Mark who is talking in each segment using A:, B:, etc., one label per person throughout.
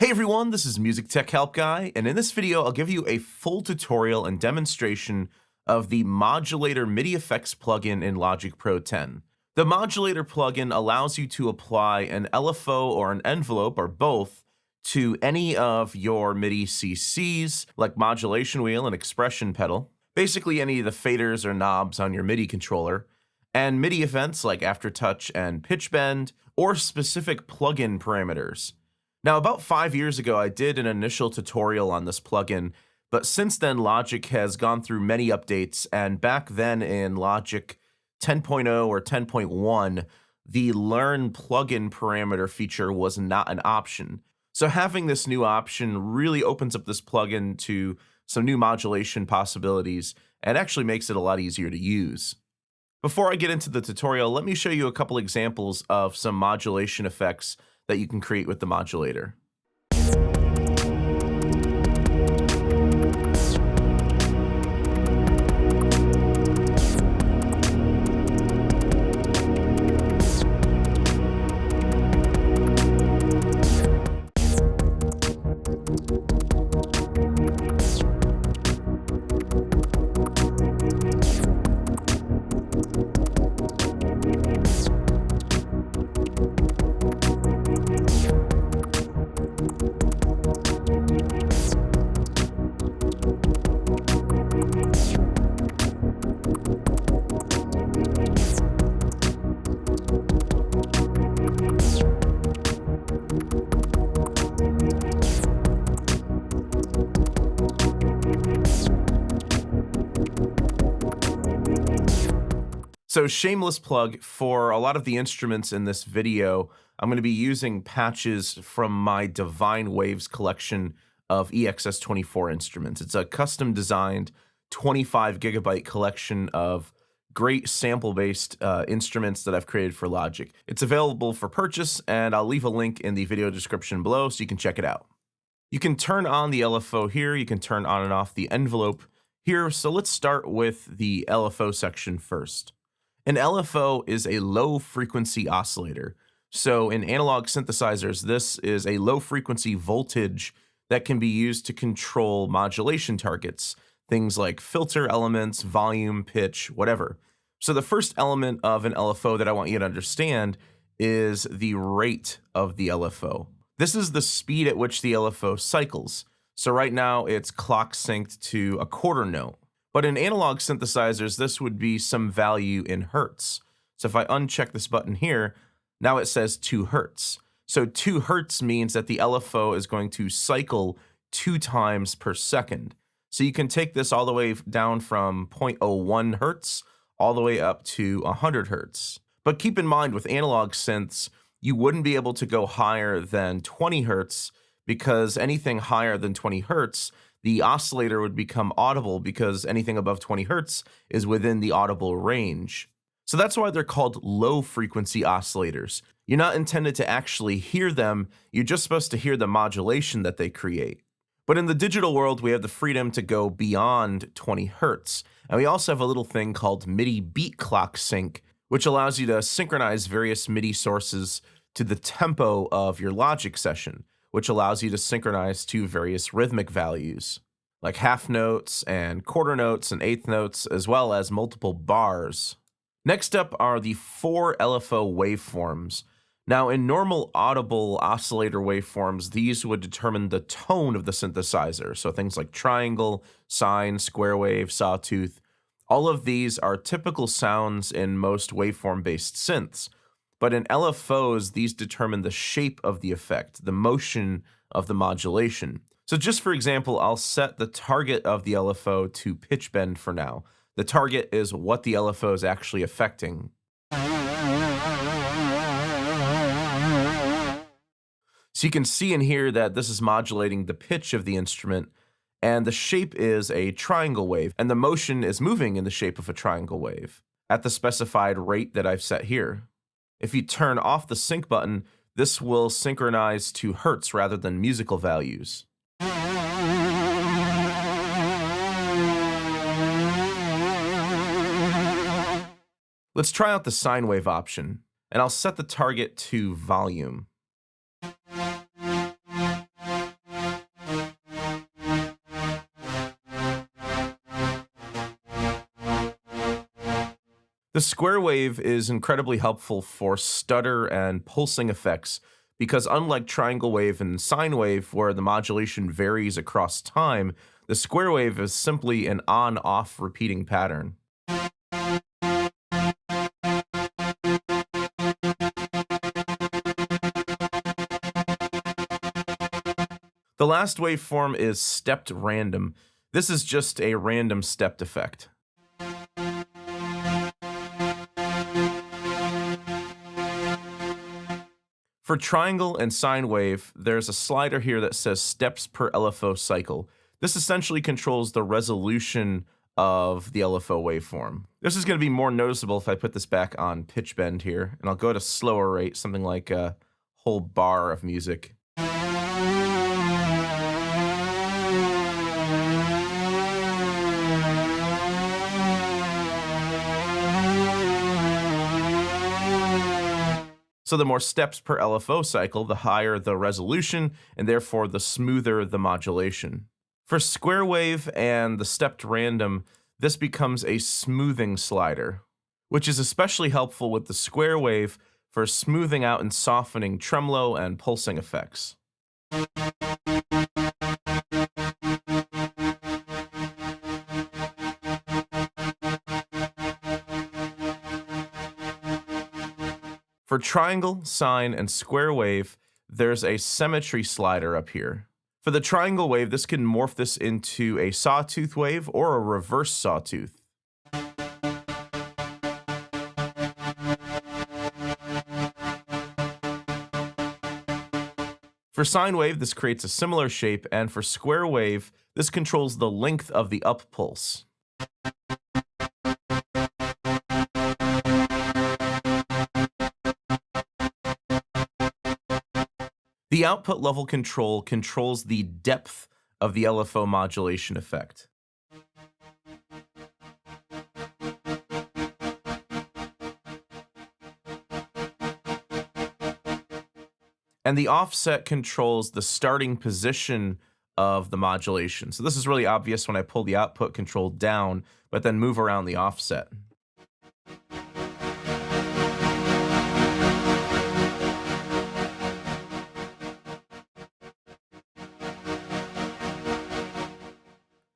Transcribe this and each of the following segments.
A: Hey everyone, this is MusicTechHelpGuy, and in this video I'll give you a full tutorial and demonstration of the Modulator MIDI effects plugin in Logic Pro 10. The Modulator plugin allows you to apply an LFO or an envelope, or both, to any of your MIDI CCs, like modulation wheel and expression pedal, basically any of the faders or knobs on your MIDI controller, and MIDI events like aftertouch and pitch bend, or specific plugin parameters. Now, about 5 years ago, I did an initial tutorial on this plugin, but since then, Logic has gone through many updates, and back then in Logic 10.0 or 10.1, the Learn Plugin parameter feature was not an option. So having this new option really opens up this plugin to some new modulation possibilities and actually makes it a lot easier to use. Before I get into the tutorial, let me show you a couple examples of some modulation effects that you can create with the modulator. So shameless plug, for a lot of the instruments in this video, I'm going to be using patches from my Divine Waves collection of EXS24 instruments. It's a custom designed 25 gigabyte collection of great sample-based instruments that I've created for Logic. It's available for purchase, and I'll leave a link in the video description below so you can check it out. You can turn on the LFO here, you can turn on and off the envelope here, so let's start with the LFO section first. An LFO is a low-frequency oscillator. So in analog synthesizers, this is a low-frequency voltage that can be used to control modulation targets, things like filter elements, volume, pitch, whatever. So the first element of an LFO that I want you to understand is the rate of the LFO. This is the speed at which the LFO cycles. So right now it's clock synced to a quarter note. But in analog synthesizers, this would be some value in hertz. So if I uncheck this button here, now it says 2 hertz. So 2 hertz means that the LFO is going to cycle 2 times per second. So you can take this all the way down from 0.01 hertz all the way up to 100 hertz. But keep in mind, with analog synths, you wouldn't be able to go higher than 20 hertz, because anything higher than 20 hertz, the oscillator would become audible, because anything above 20 hertz is within the audible range. So that's why they're called low-frequency oscillators. You're not intended to actually hear them, you're just supposed to hear the modulation that they create. But in the digital world, we have the freedom to go beyond 20 hertz. And we also have a little thing called MIDI beat clock sync, which allows you to synchronize various MIDI sources to the tempo of your Logic session, which allows you to synchronize to various rhythmic values, like half notes and quarter notes and eighth notes, as well as multiple bars. Next up are the 4 LFO waveforms. Now, in normal audible oscillator waveforms, these would determine the tone of the synthesizer. So things like triangle, sine, square wave, sawtooth. All of these are typical sounds in most waveform-based synths. But in LFOs, these determine the shape of the effect, the motion of the modulation. So just for example, I'll set the target of the LFO to pitch bend for now. The target is what the LFO is actually affecting. So you can see in here that this is modulating the pitch of the instrument, and the shape is a triangle wave, and the motion is moving in the shape of a triangle wave at the specified rate that I've set here. If you turn off the sync button, this will synchronize to hertz rather than musical values. Let's try out the sine wave option, and I'll set the target to volume. The square wave is incredibly helpful for stutter and pulsing effects because unlike triangle wave and sine wave where the modulation varies across time, the square wave is simply an on-off repeating pattern. The last waveform is stepped random. This is just a random stepped effect. For triangle and sine wave, there's a slider here that says steps per LFO cycle. This essentially controls the resolution of the LFO waveform. This is going to be more noticeable if I put this back on pitch bend here, and I'll go to slower rate, something like a whole bar of music. So the more steps per LFO cycle, the higher the resolution, and therefore the smoother the modulation. For square wave and the stepped random, this becomes a smoothing slider, which is especially helpful with the square wave for smoothing out and softening tremolo and pulsing effects. For triangle, sine, and square wave, there's a symmetry slider up here. For the triangle wave, this can morph this into a sawtooth wave or a reverse sawtooth. For sine wave, this creates a similar shape, and for square wave, this controls the length of the up pulse. The output level control controls the depth of the LFO modulation effect. And the offset controls the starting position of the modulation. So this is really obvious when I pull the output control down, but then move around the offset.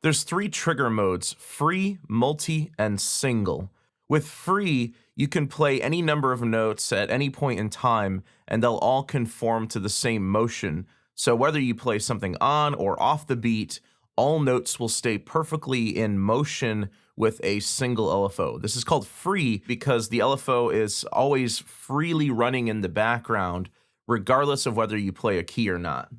A: There's 3 trigger modes: free, multi, and single. With free, you can play any number of notes at any point in time, and they'll all conform to the same motion. So whether you play something on or off the beat, all notes will stay perfectly in motion with a single LFO. This is called free because the LFO is always freely running in the background, regardless of whether you play a key or not.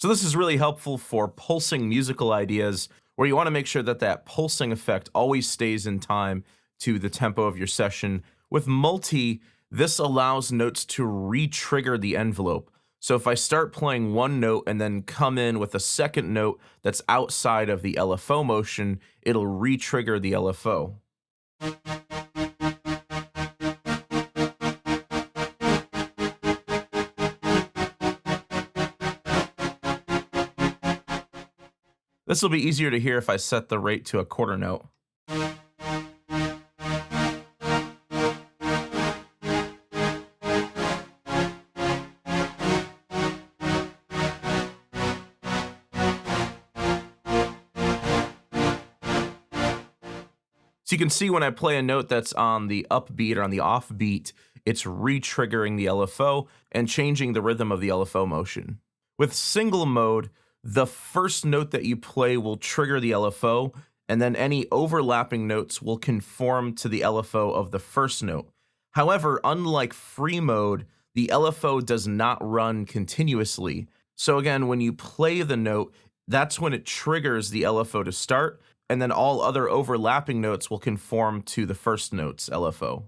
A: So this is really helpful for pulsing musical ideas where you want to make sure that that pulsing effect always stays in time to the tempo of your session. With multi, this allows notes to re-trigger the envelope. So if I start playing one note and then come in with a second note that's outside of the LFO motion, it'll re-trigger the LFO. This will be easier to hear if I set the rate to a quarter note. So you can see when I play a note that's on the upbeat or on the offbeat, it's re-triggering the LFO and changing the rhythm of the LFO motion. With single mode, the first note that you play will trigger the LFO, and then any overlapping notes will conform to the LFO of the first note. However, unlike free mode, the LFO does not run continuously. So again, when you play the note, that's when it triggers the LFO to start, and then all other overlapping notes will conform to the first note's LFO.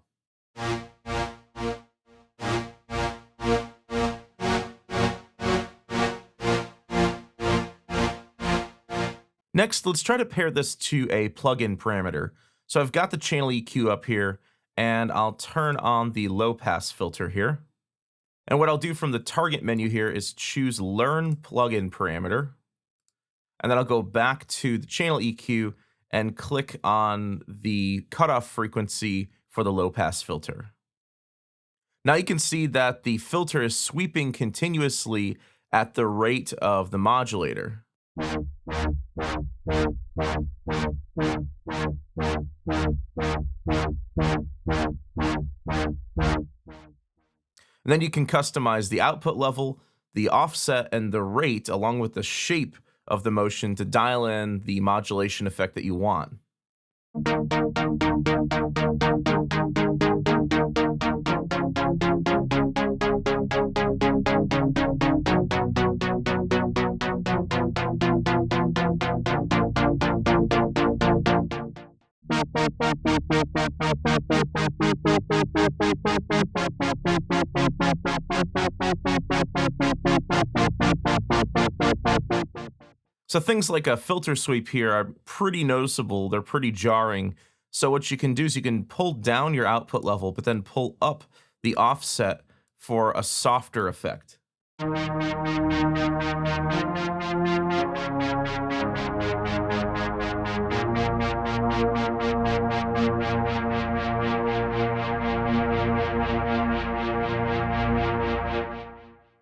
A: Next, let's try to pair this to a plugin parameter. So I've got the channel EQ up here, and I'll turn on the low pass filter here. And what I'll do from the target menu here is choose Learn Plugin Parameter. And then I'll go back to the channel EQ and click on the cutoff frequency for the low pass filter. Now you can see that the filter is sweeping continuously at the rate of the modulator. And then you can customize the output level, the offset, and the rate along with the shape of the motion to dial in the modulation effect that you want. So things like a filter sweep here are pretty noticeable, they're pretty jarring. So what you can do is you can pull down your output level, but then pull up the offset for a softer effect.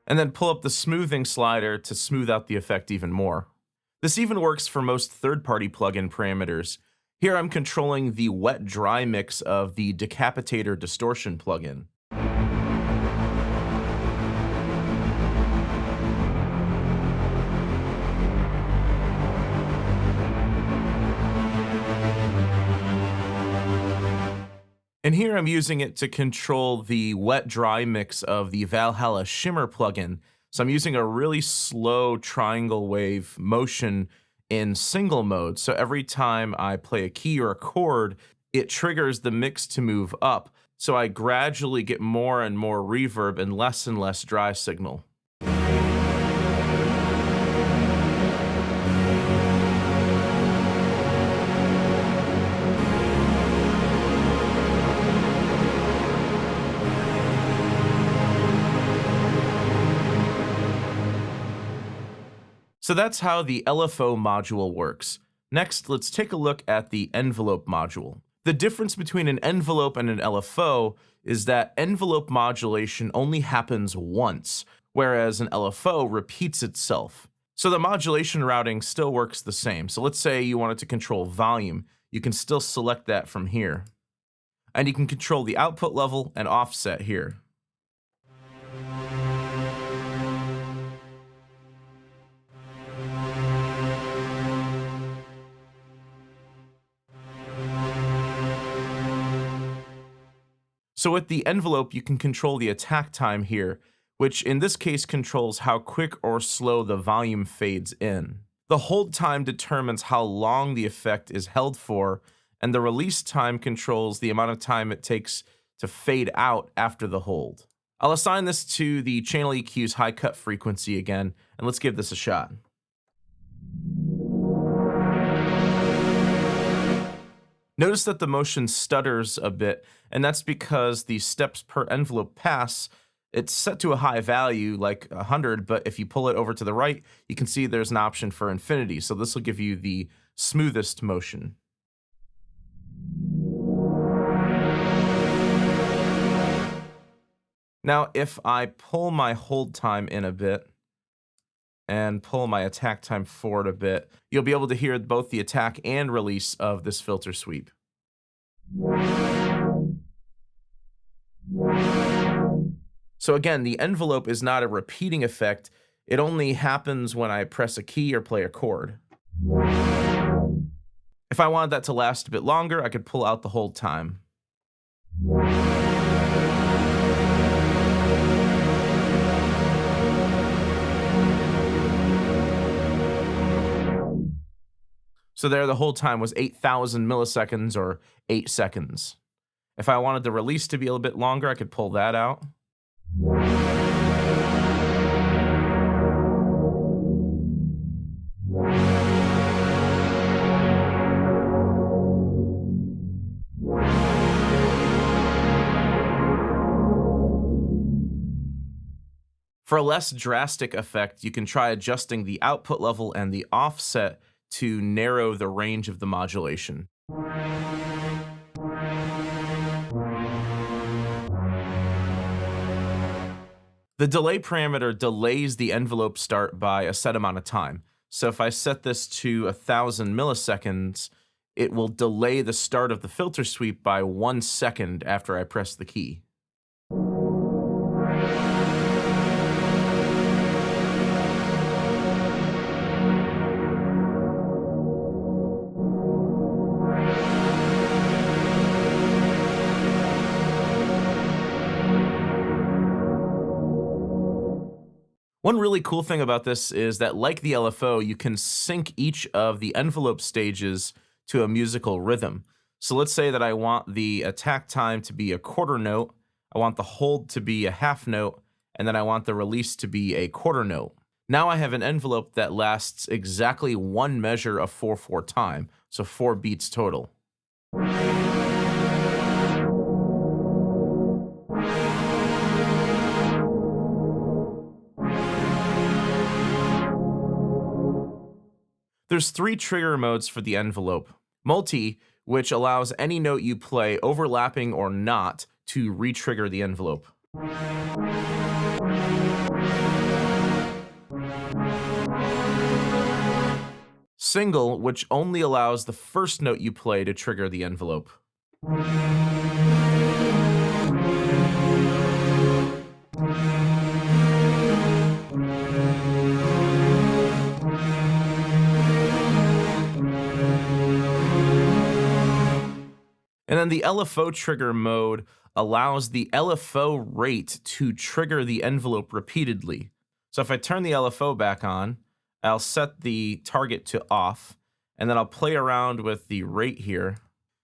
A: And then pull up the smoothing slider to smooth out the effect even more. This even works for most third-party plugin parameters. Here I'm controlling the wet-dry mix of the Decapitator distortion plugin. And here I'm using it to control the wet-dry mix of the Valhalla Shimmer plugin. So I'm using a really slow triangle wave motion in single mode. So every time I play a key or a chord, it triggers the mix to move up. So I gradually get more and more reverb and less dry signal. So that's how the LFO module works. Next, let's take a look at the envelope module. The difference between an envelope and an LFO is that envelope modulation only happens once, whereas an LFO repeats itself. So the modulation routing still works the same. So let's say you wanted to control volume. You can still select that from here. And you can control the output level and offset here. So with the envelope, you can control the attack time here, which in this case controls how quick or slow the volume fades in. The hold time determines how long the effect is held for, and the release time controls the amount of time it takes to fade out after the hold. I'll assign this to the channel EQ's high cut frequency again, and let's give this a shot. Notice that the motion stutters a bit, and that's because the steps per envelope pass, it's set to a high value, like 100, but if you pull it over to the right, you can see there's an option for infinity, so this will give you the smoothest motion. Now, if I pull my hold time in a bit, and pull my attack time forward a bit, you'll be able to hear both the attack and release of this filter sweep. So again, the envelope is not a repeating effect. It only happens when I press a key or play a chord. If I wanted that to last a bit longer, I could pull out the hold time. So there, the hold time was 8,000 milliseconds or 8 seconds. If I wanted the release to be a little bit longer, I could pull that out. For a less drastic effect, you can try adjusting the output level and the offset to narrow the range of the modulation. The delay parameter delays the envelope start by a set amount of time. So if I set this to 1,000 milliseconds, it will delay the start of the filter sweep by 1 second after I press the key. One really cool thing about this is that, like the LFO, you can sync each of the envelope stages to a musical rhythm. So let's say that I want the attack time to be a quarter note, I want the hold to be a half note, and then I want the release to be a quarter note. Now I have an envelope that lasts exactly one measure of 4/4 time, so 4 beats total. There's 3 trigger modes for the envelope. Multi, which allows any note you play, overlapping or not, to re-trigger the envelope. Single, which only allows the first note you play to trigger the envelope. And then the LFO trigger mode allows the LFO rate to trigger the envelope repeatedly. So if I turn the LFO back on, I'll set the target to off, and then I'll play around with the rate here.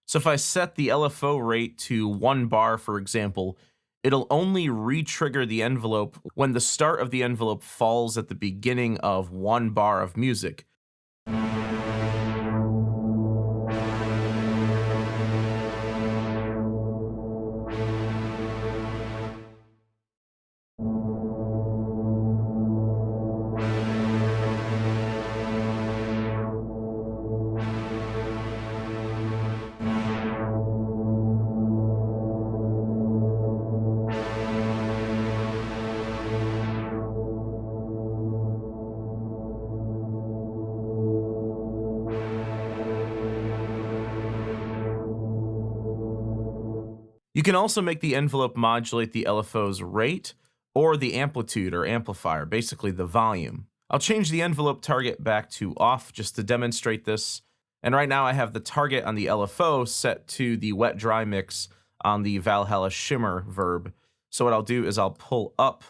A: So if I set the LFO rate to 1 bar, for example, it'll only re-trigger the envelope when the start of the envelope falls at the beginning of 1 bar of music. You can also make the envelope modulate the LFO's rate or the amplitude or amplifier, basically the volume. I'll change the envelope target back to off just to demonstrate this. And right now I have the target on the LFO set to the wet dry mix on the Valhalla Shimmer verb. So what I'll do is I'll pull up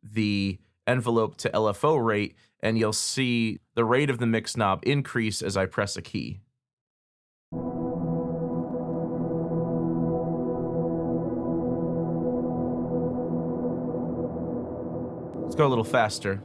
A: the envelope to LFO rate, and you'll see the rate of the mix knob increase as I press a key. Let's go a little faster.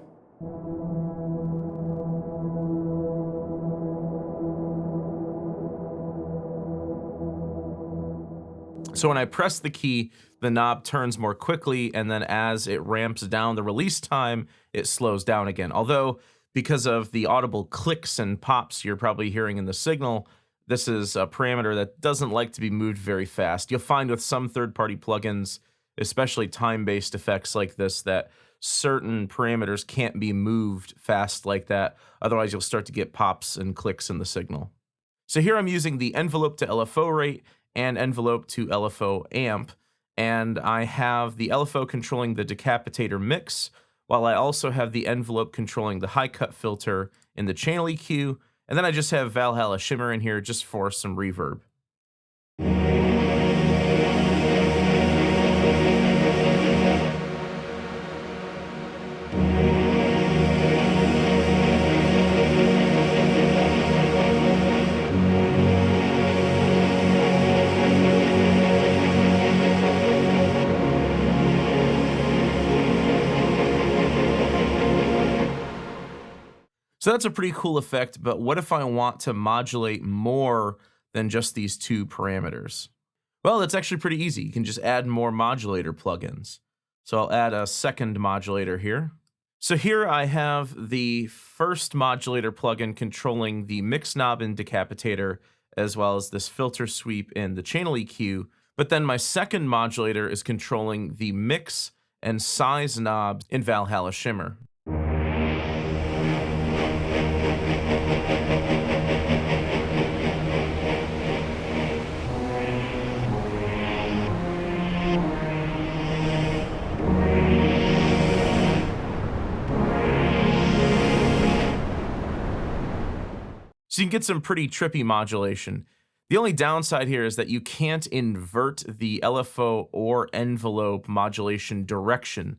A: So when I press the key, the knob turns more quickly, and then as it ramps down the release time, it slows down again. Although, because of the audible clicks and pops you're probably hearing in the signal, this is a parameter that doesn't like to be moved very fast. You'll find with some third-party plugins, especially time-based effects like this, that certain parameters can't be moved fast like that. Otherwise, you'll start to get pops and clicks in the signal. So here I'm using the envelope to LFO rate and envelope to LFO amp, and I have the LFO controlling the decapitator mix, while I also have the envelope controlling the high cut filter in the channel EQ, and then I just have Valhalla Shimmer in here just for some reverb. So that's a pretty cool effect, but what if I want to modulate more than just these 2 parameters? Well, it's actually pretty easy. You can just add more modulator plugins. So I'll add a second modulator here. So here I have the first modulator plugin controlling the mix knob and decapitator, as well as this filter sweep in the channel EQ. But then my second modulator is controlling the mix and size knobs in Valhalla Shimmer. So you can get some pretty trippy modulation. The only downside here is that you can't invert the LFO or envelope modulation direction.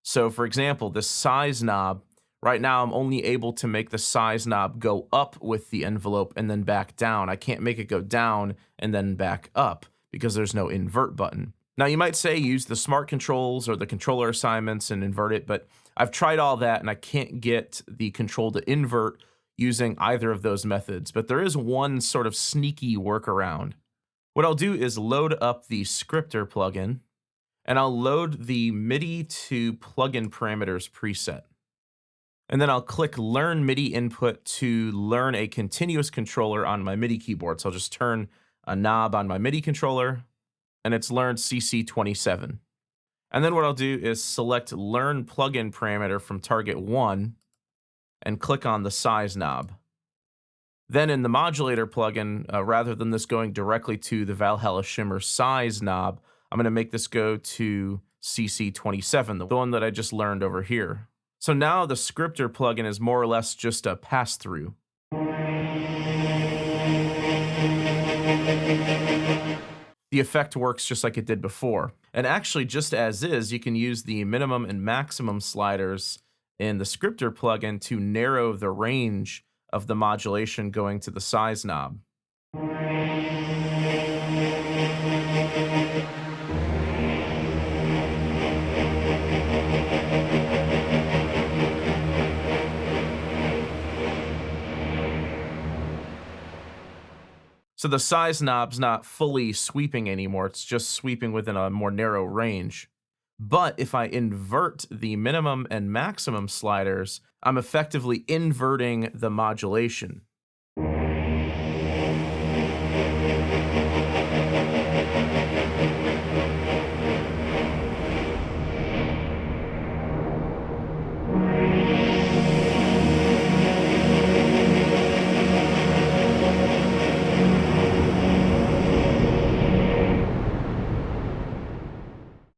A: So for example, the size knob, right now I'm only able to make the size knob go up with the envelope and then back down. I can't make it go down and then back up because there's no invert button. Now you might say use the smart controls or the controller assignments and invert it, but I've tried all that and I can't get the control to invert using either of those methods, but there is one sort of sneaky workaround. What I'll do is load up the scripter plugin, and I'll load the MIDI to plugin parameters preset. And then I'll click Learn MIDI Input to learn a continuous controller on my MIDI keyboard. So I'll just turn a knob on my MIDI controller, and it's learned CC27. And then what I'll do is select Learn Plugin Parameter from Target 1, and click on the size knob. Then in the modulator plugin, rather than this going directly to the Valhalla Shimmer size knob, I'm going to make this go to CC27, the one that I just learned over here. So now the scripter plugin is more or less just a pass-through. The effect works just like it did before. And actually, just as is, you can use the minimum and maximum sliders in the scripter plugin to narrow the range of the modulation going to the size knob. So the size knob's not fully sweeping anymore, it's just sweeping within a more narrow range. But if I invert the minimum and maximum sliders, I'm effectively inverting the modulation.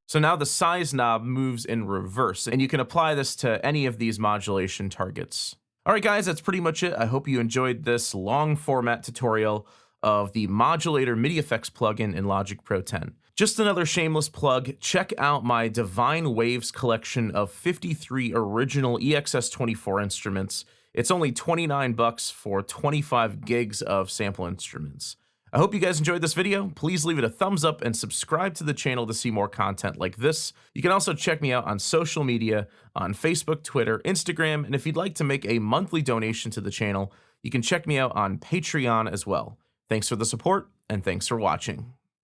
A: So now the size knob moves in reverse, and you can apply this to any of these modulation targets. All right, guys, that's pretty much it. I hope you enjoyed this long format tutorial of the Modulator MIDI Effects plugin in Logic Pro 10. Just another shameless plug, check out my Divine Waves collection of 53 original EXS24 instruments. It's only $29 for 25 gigs of sample instruments. I hope you guys enjoyed this video. Please leave it a thumbs up and subscribe to the channel to see more content like this. You can also check me out on social media, on Facebook, Twitter, Instagram, and if you'd like to make a monthly donation to the channel, you can check me out on Patreon as well. Thanks for the support, and thanks for watching.